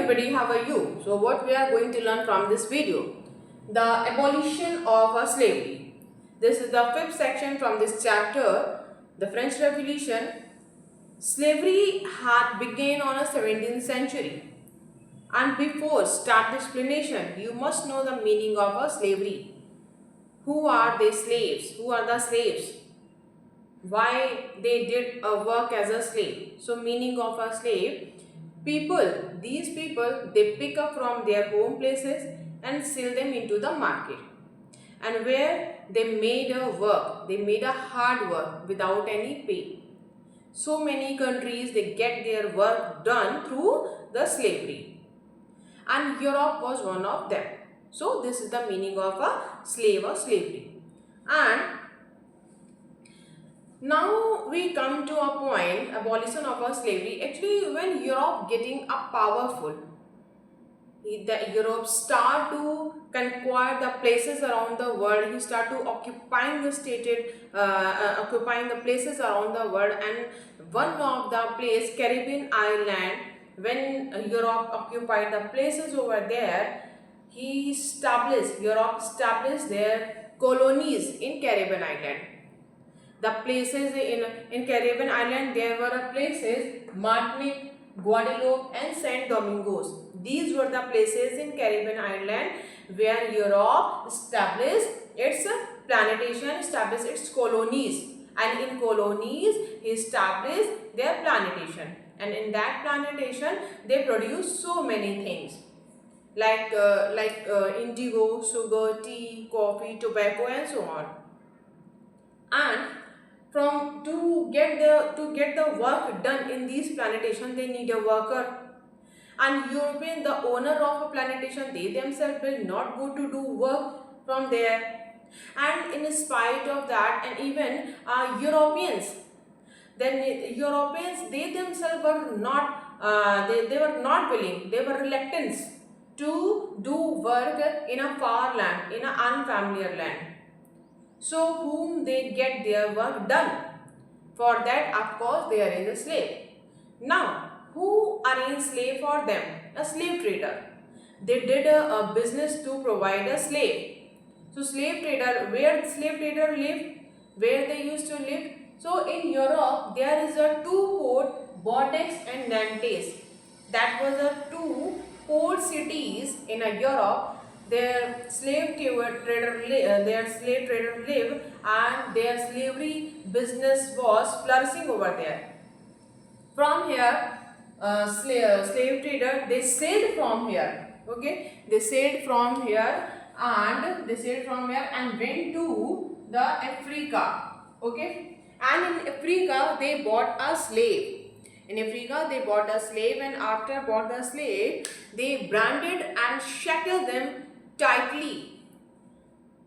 everybody, how are you? So what we are going to learn from this video? The abolition of slavery. This is the fifth section from this chapter, the French Revolution. Slavery had begun on the 17th century. And before start the explanation, you must know the meaning of slavery. Who are the slaves? Who are the slaves? Why they did work as a slave? So meaning of a slave, these people, they pick up from their home places and sell them into the market, and where they made a hard work without any pay. So many countries, they get their work done through the slavery, and Europe was one of them. So this is the meaning of a slave or slavery. And now we come to a point, abolition of a slavery. Actually, when Europe getting a powerful, the Europe start to conquer the places around the world. He start to occupying occupying the places around the world. And one of the place, Caribbean island, when Europe occupied the places over there, Europe established their colonies in Caribbean island. The places in Caribbean island, there were places Martinique, Guadeloupe and Saint Domingos. These were the places in Caribbean island where Europe established its plantation, established its colonies, and in colonies he established their plantation, and in that plantation they produced so many things like indigo, sugar, tea, coffee, tobacco and so on. And to get the work done in these plantations, they need a worker. And European, the owner of a plantation, they themselves will not go to do work from there. And in spite of that, and even Europeans, they themselves were not they were not willing, they were reluctant to do work in a far land, in an unfamiliar land. So whom they get their work done? For that, of course, they arrange a slave. Now, who arranged slave for them? A slave trader. They did a business to provide a slave. So slave trader, where slave trader lived, where they used to live. So in Europe, there is a two port, Bordeaux and Nantes. That was a two port cities in Europe. Their slave trader lived, and their slavery business was flourishing over there. From here, slave trader, they sailed from here. Okay, they sailed from here and went to the Africa. Okay, and in Africa they bought a slave. In Africa, they bought a slave, and after bought the slave, they branded and shackled them tightly,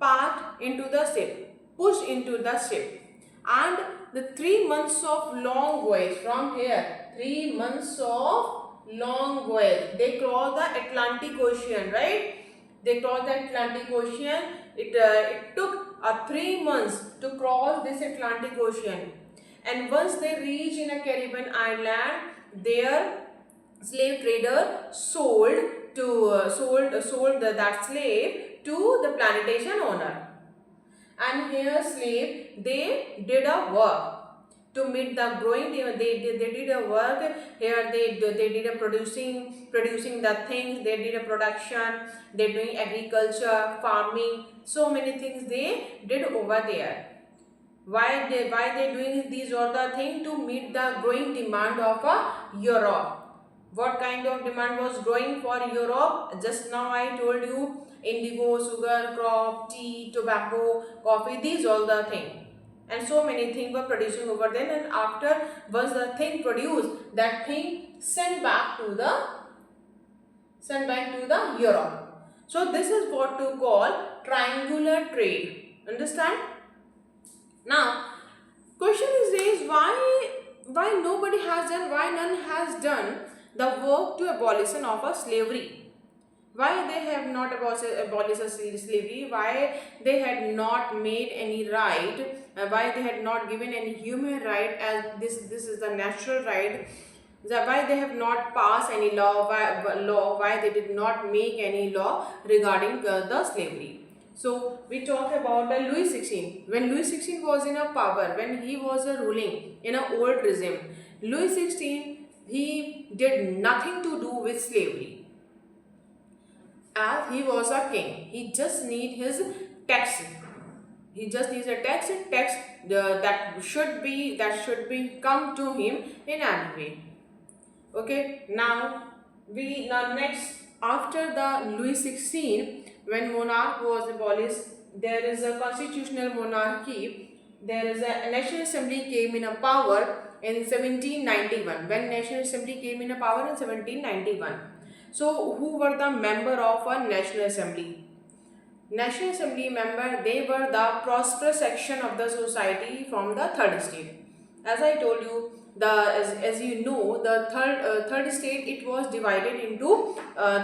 packed into the ship, pushed into the ship. And the 3 months of long voyage from here, 3 months of long voyage, they crossed the Atlantic Ocean, right? They crossed the Atlantic Ocean. It took 3 months to cross this Atlantic Ocean. And once they reach in a Caribbean island, their slave trader sold that slave to the plantation owner. And here slave, they did a work to meet the growing. They did a work here. They did a producing the things. They did a production. They doing agriculture, farming, so many things they did over there. Why they doing these all the things? To meet the growing demand of Europe. What kind of demand was growing for Europe? Just now I told you, indigo, sugar, crop, tea, tobacco, coffee, these all the things. And so many things were producing over there, and after once the thing produced, that thing sent back to the Europe. So this is what to call triangular trade. Understand? Now, question is raised, why nobody has done, why none has done the work to abolition of a slavery? Why they have not abolished slavery? Why they had not made any right? Why they had not given any human right, as this is the natural right? Why they have not passed any law, why they did not make any law regarding the slavery. So we talk about Louis XVI. When Louis XVI was in a power, when he was ruling in an old regime, Louis XVI, he did nothing to do with slavery, as he was a king. He just need his tax. He just needs a tax that should be come to him in any way. Okay, now next, after the Louis XVI, when monarch was abolished, there is a constitutional monarchy. There is a National Assembly came in a power in 1791. When National Assembly came in a power in 1791. So who were the member of a National Assembly? National Assembly member, they were the prosperous section of the society from the third state. As I told you, as you know, the third state, it was divided into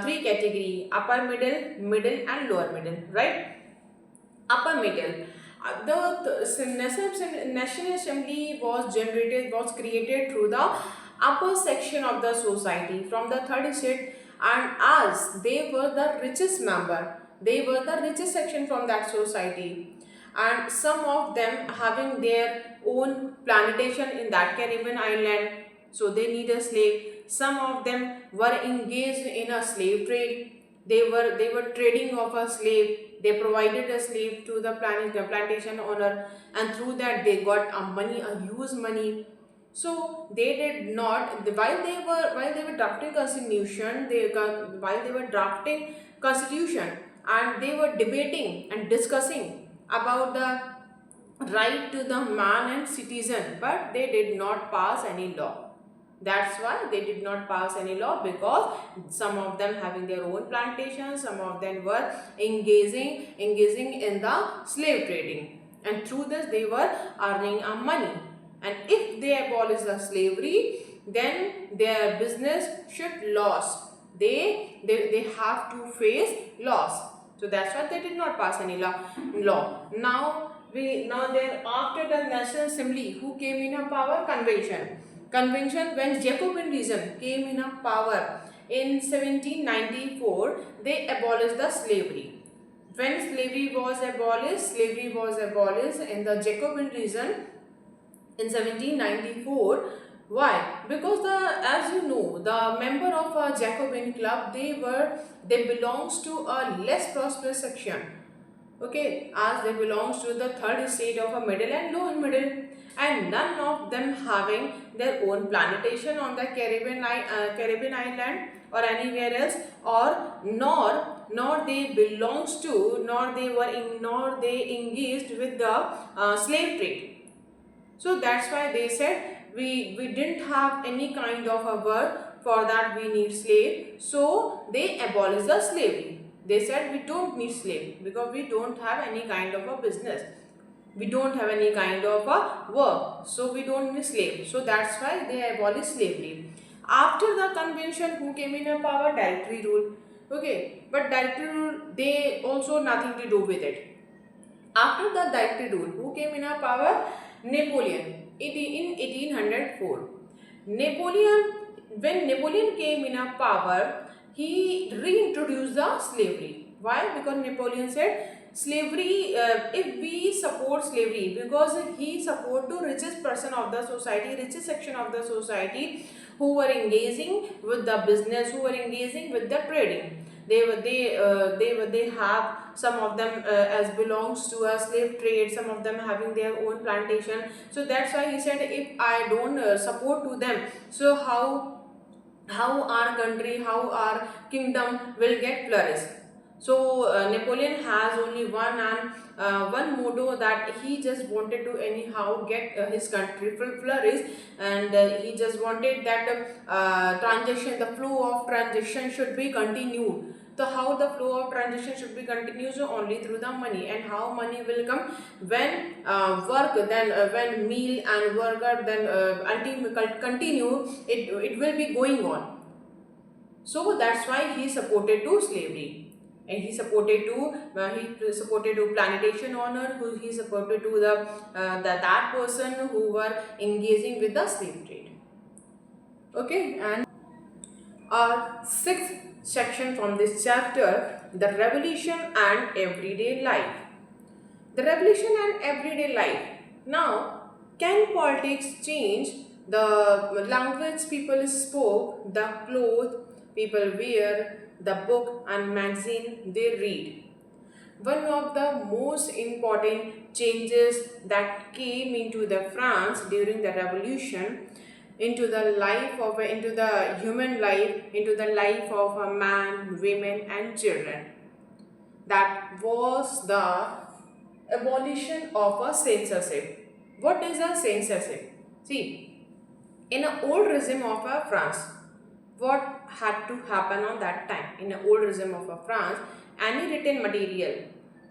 three category: upper middle and lower middle, right? Upper middle. The National Assembly was created through the upper section of the society from the third state, and as they were the richest member, they were the richest section from that society, and some of them having their own plantation in that Caribbean island, so they need a slave. Some of them were engaged in a slave trade. They were trading of a slave. They provided a slave to the plantation owner, and through that they got a money, a huge money. So they did not, while they were drafting constitution, while they were drafting constitution, and they were debating and discussing about the right to the man and citizen, but they did not pass any law. That's why they did not pass any law, because some of them having their own plantations, some of them were engaging in the slave trading, and through this they were earning a money. And if they abolish the slavery, then their business should loss. They have to face loss. So that's why they did not pass any law. Now there, after the National Assembly, who came in a power? Convention, when Jacobinism came in a power in 1794, they abolished the slavery. When slavery was abolished in the Jacobinism in 1794. Why? Because as you know, the member of a Jacobin club, they belongs to a less prosperous section. Okay, as they belongs to the third state of a middle and lower middle, and none of them having their own plantation on the Caribbean island or anywhere else, or nor they belongs to, nor they engaged with the slave trade. So that's why they said, we didn't have any kind of a work, for that we need slave. So they abolished the slavery. They said we don't need slave because we don't have any kind of a business. We don't have any kind of a work. So we don't need slave. So that's why they abolished slavery. After the convention, who came in a power? Directory rule. Okay, but directory rule, they also nothing to do with it. After the directory rule, who came in a power? Napoleon, in 1804. When Napoleon came in a power, he reintroduced the slavery. Why? Because Napoleon said slavery, if we support slavery, because he support the richest person of the society, richest section of the society, who were engaging with the business, who were engaging with the trading. They have some of them as belongs to a slave trade, some of them having their own plantation. So that's why he said, if I don't support to them, so how our country, how our kingdom will get flourished. So Napoleon has only one motto, that he just wanted to anyhow get his country flourish, and he just wanted that the flow of transaction should be continued. So how the flow of transaction should be continued? Only through the money. And how money will come? When when meal and worker then ultimately continue, it will be going on. So that's why he supported to slavery, and he supported to plantation owner, who he supported to that person who were engaging with the slave trade. Okay, and our sixth section from this chapter, the revolution and everyday life. The revolution and everyday life. Now, can politics change the language people spoke, the clothes people wear, the book and magazine they read? One of the most important changes that came into the France during the revolution, into the life of into the human life, into the life of a man, women and children, that was the abolition of a censorship. What is a censorship? See, in an old regime of a France, what had to happen on that time? In an old regime of a France, any written material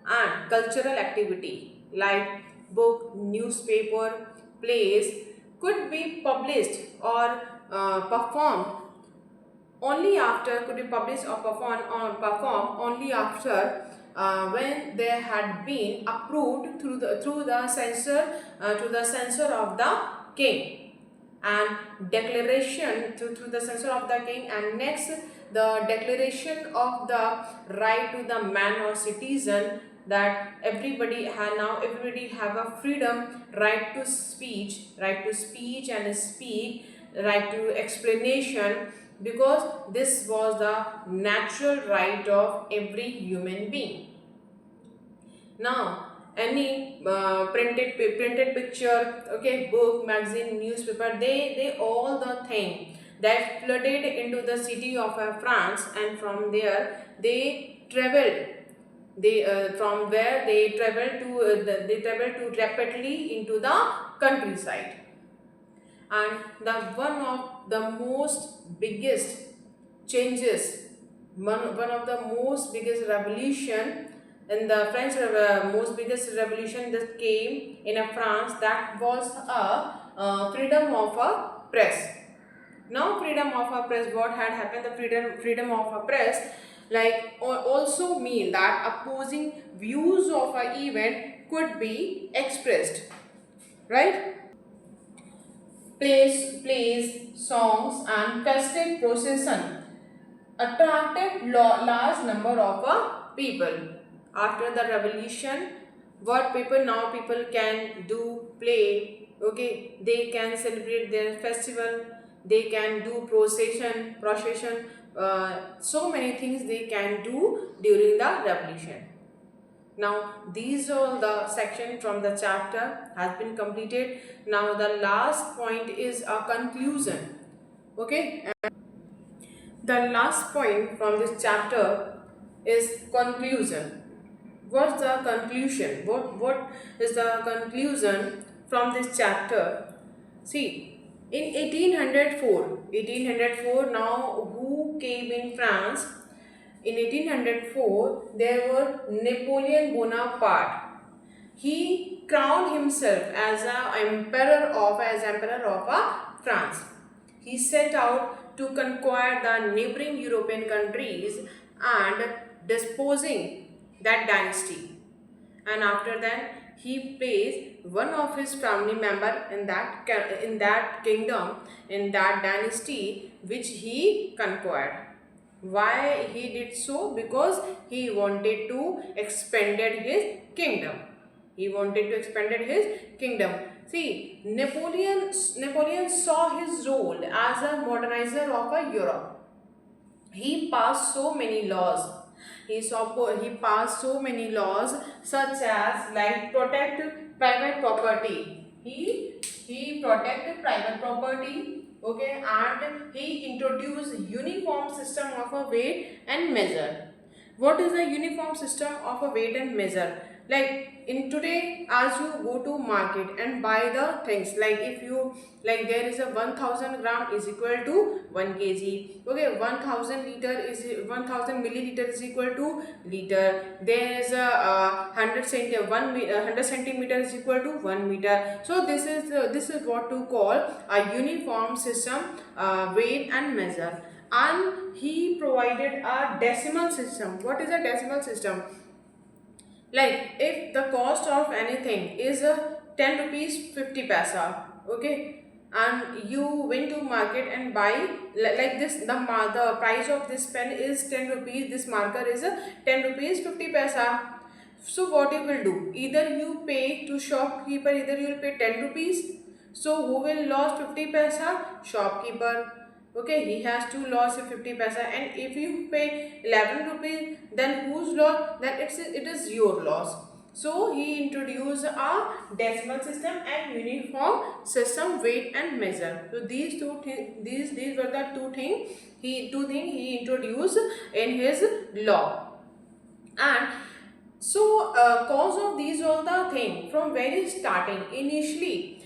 and cultural activity like book, newspaper, plays could be published or performed only after could be published or perform only after when they had been approved through the censor of the king, and declaration through the censor of the king, and next the declaration of the right to the man or citizen, that everybody have a freedom, right to speech and speak, right to explanation, because this was the natural right of every human being. Now, any printed picture, okay, book, magazine, newspaper, they all the thing that flooded into the city of France, and from there they traveled. They from where they travel to they travel to rapidly into the countryside. And the one of the most biggest changes, one of the most biggest revolution in the French most biggest revolution that came in a France, that was a freedom of a press. Now freedom of a press, what had happened, the freedom of a press like also mean that opposing views of a event could be expressed, right? Plays, songs, and festive procession attracted large number of people. After the revolution, what people can do play. Okay, they can celebrate their festival. They can do procession. So many things they can do during the revolution. Now these all the section from the chapter has been completed. Now the last point is a conclusion. Okay, the last point from this chapter is conclusion. What's the conclusion? What is the conclusion from this chapter? See, in 1804, now who came in France? In 1804, there were Napoleon Bonaparte. He crowned himself as emperor of France. He set out to conquer the neighboring European countries and disposing that dynasty. And after that, he placed one of his family member in that kingdom, in that dynasty which he conquered. Why he did so? Because he wanted to expanded his kingdom. He wanted to expanded his kingdom. See, Napoleon saw his role as a modernizer of a Europe. He passed so many laws. He passed so many laws, such as like protect private property. He protected private property. Okay, and he introduced uniform system of a weight and measure. What is the uniform system of a weight and measure? Like in today, as you go to market and buy the things, like if you like there is a 1000 gram is equal to 1 kg. Okay, 1000 milliliter is equal to liter. There is a 100 centimeter is equal to 1 meter. So this is what to call a uniform system, weight and measure. And he provided a decimal system. What is a decimal system? Like if the cost of anything is 10 rupees 50 paisa, okay, and you went to market and buy like this, the price of this pen is 10 rupees, this marker is 10 rupees 50 paisa. So what you will do, either you pay to shopkeeper, either you will pay 10 rupees. So who will lose 50 paisa? Shopkeeper. Okay, he has to lose 50 paisa. And if you pay 11 rupees, then whose loss? Then it is your loss. So he introduced a decimal system and uniform system, weight and measure. So these these were the two things he introduced in his law. And so cause of these all the thing from very starting, initially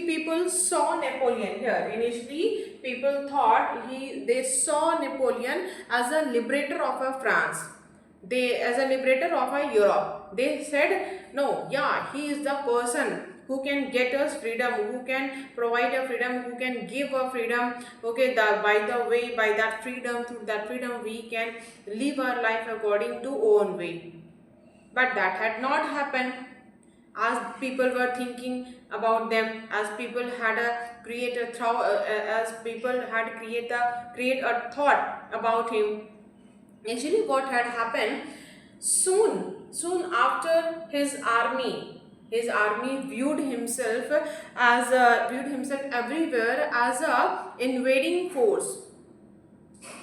people saw Napoleon here. Initially people thought they saw Napoleon as a liberator of a France, as a liberator of a Europe. They said, no, yeah, he is the person who can get us freedom, who can provide a freedom, who can give a freedom. Okay, by that freedom, through that freedom we can live our life according to own way. But that had not happened. As people were thinking about them, as people had create a thought about him. Actually, what had happened, soon after his army viewed himself everywhere as a invading force.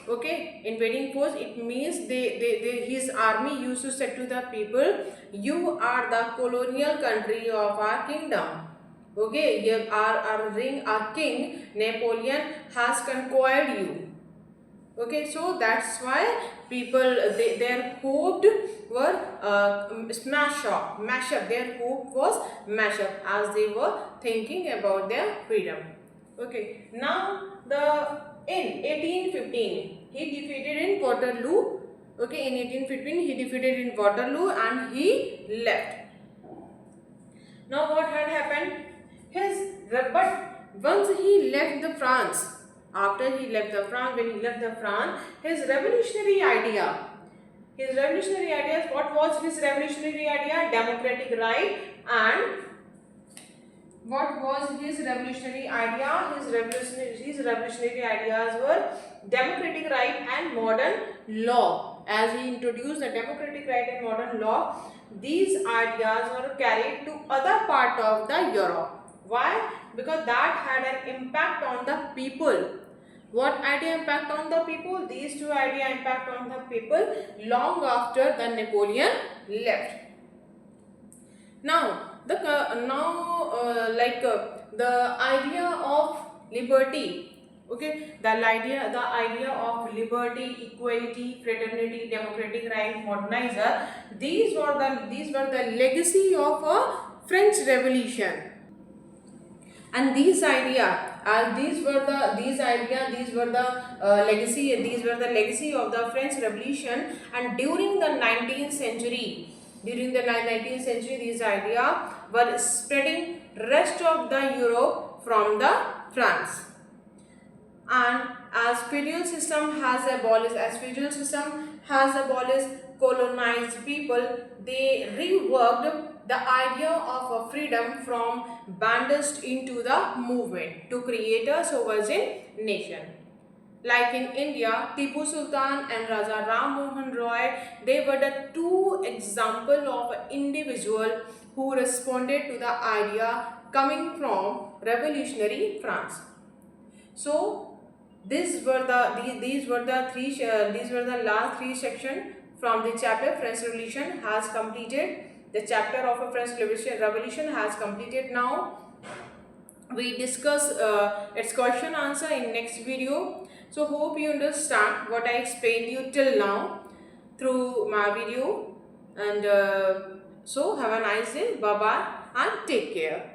Okay, invading force, it means his army used to say to the people, you are the colonial country of our kingdom. Okay, our king Napoleon has conquered you. Okay, so that's why people, their hope were mash up. Their hope was mash up as they were thinking about their freedom. Okay, now in 1815 he defeated in Waterloo. Okay, in 1815 he defeated in Waterloo and he left. Now what had happened? But once he left the France, when he left the France, his revolutionary idea, what was his revolutionary idea? Democratic right. And what was his revolutionary idea? His revolutionary ideas were democratic right and modern law. As he introduced the democratic right and modern law, these ideas were carried to other part of the Europe. Why? Because that had an impact on the people. What idea impact on the people? These two idea impact on the people long after the Napoleon left. Now the idea of liberty. Okay, the idea of liberty, equality, fraternity, democratic right, modernizer, these were the legacy of a French Revolution. And these were the legacy of the French Revolution. And during the 19th century, these ideas were spreading rest of the Europe from the France. And as feudal system has abolished colonized people, they reworked the idea of a freedom from bandaged into the movement to create a sovereign nation. Like in India, Tipu Sultan and Raja Ram Mohan Roy, they were the two examples of an individual who responded to the idea coming from revolutionary France. So these were the last three sections from the chapter. French Revolution has completed. The chapter of a French Revolution has completed. Now we discuss its question answer in next video. So hope you understand what I explained you till now through my video. And so have a nice day. Bye bye and take care.